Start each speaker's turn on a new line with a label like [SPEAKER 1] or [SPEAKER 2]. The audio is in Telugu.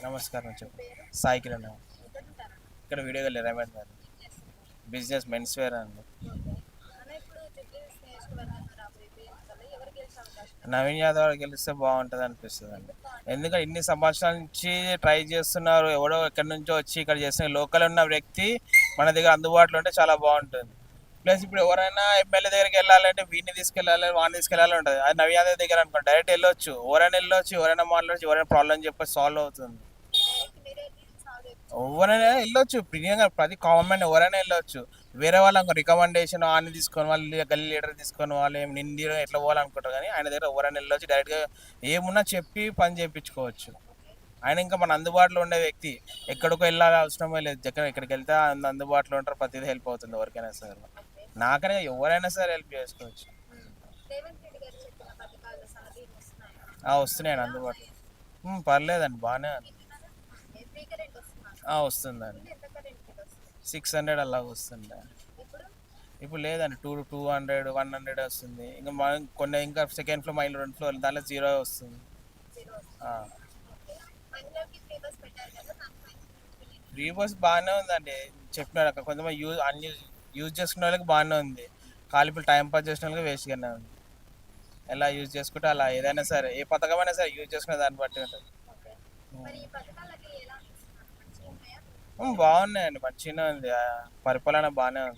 [SPEAKER 1] నమస్కారం చెప్పు. సాయి కిరణ్ ఇక్కడ వీడియో వెళ్ళి రేవంత్ గారు బిజినెస్ మెన్స్ వేర్ అండి. నవీన్ యాదవ్ గెలిస్తే బాగుంటుంది అనిపిస్తుంది అండి. ఎందుకంటే ఇన్ని సంవత్సరాల నుంచి ట్రై చేస్తున్నారు, ఎవడో ఎక్కడి నుంచో వచ్చి ఇక్కడ చేస్తున్న లోకల్ ఉన్న వ్యక్తి మన దగ్గర అందుబాటులో ఉంటే చాలా బాగుంటుంది. ప్లస్ ఇప్పుడు ఎవరైనా ఎమ్మెల్యే దగ్గరికి వెళ్ళాలంటే వీడిని తీసుకెళ్ళాలి, వాడిని తీసుకెళ్ళాలి ఉంటుంది. అది నవీన్ యాదవ్ దగ్గర అనుకోండి, డైరెక్ట్ వెళ్ళొచ్చు, ఎవరైనా వెళ్ళొచ్చు, ఎవరైనా మాట్లాడచ్చు, ఎవరైనా ప్రాబ్లం చెప్పి సాల్వ్ అవుతుంది. ఎవరైనా వెళ్ళొచ్చు, ప్రియంగా ప్రతి కామన్ ఎవరైనా వెళ్ళొచ్చు. వేరే వాళ్ళకి రికమెండేషన్ ఆయన తీసుకొని వాళ్ళు గల్లీ లీడర్ తీసుకొని వాళ్ళు ఏం నిండి ఎట్లా పోవాలనుకుంటారు, కానీ ఆయన దగ్గర ఎవరైనా వెళ్ళొచ్చు, డైరెక్ట్గా ఏమున్నా చెప్పి పని చేయించుకోవచ్చు. ఆయన ఇంకా మన అందుబాటులో ఉండే వ్యక్తి, ఎక్కడికో వెళ్ళాలి అవసరమే లేదు, దగ్గర ఎక్కడికి వెళ్తే అందుబాటులో ఉంటారు, ప్రతిదీ హెల్ప్ అవుతుంది ఎవరికైనా సరే. నాకనే ఎవరైనా సరే హెల్ప్ చేసుకోవచ్చు. వస్తున్నాయండి అందుబాటులో. పర్లేదండి, బాగానే ఉంది. వస్తుందండి. 600 అలా వస్తుంది. ఇప్పుడు లేదండి, 200 100 వస్తుంది. ఇంకా మనం కొన్ని ఇంకా సెకండ్ ఫ్లోర్ మైల్ 2 ఫ్లోర్ దాంట్లో 0 వస్తుంది. ఫ్రీ బస్ బాగానే ఉందండి. చెప్పినాడు అక్కడ కొంతమంది యూజ్ చేసుకునే వాళ్ళకి బాగానే ఉంది, ఖాళీ ఇప్పుడు టైం పాస్ చేసిన వాళ్ళకి వేస్ట్గానే ఉంది. ఎలా యూజ్ చేసుకుంటే అలా, ఏదైనా సరే ఏ పథకమైనా సరే యూజ్ చేసుకునే దాన్ని బట్టి ఉంటుంది. బాగున్నాయండి, మంచిగానే ఉంది, పరిపాలన బాగానే ఉంది.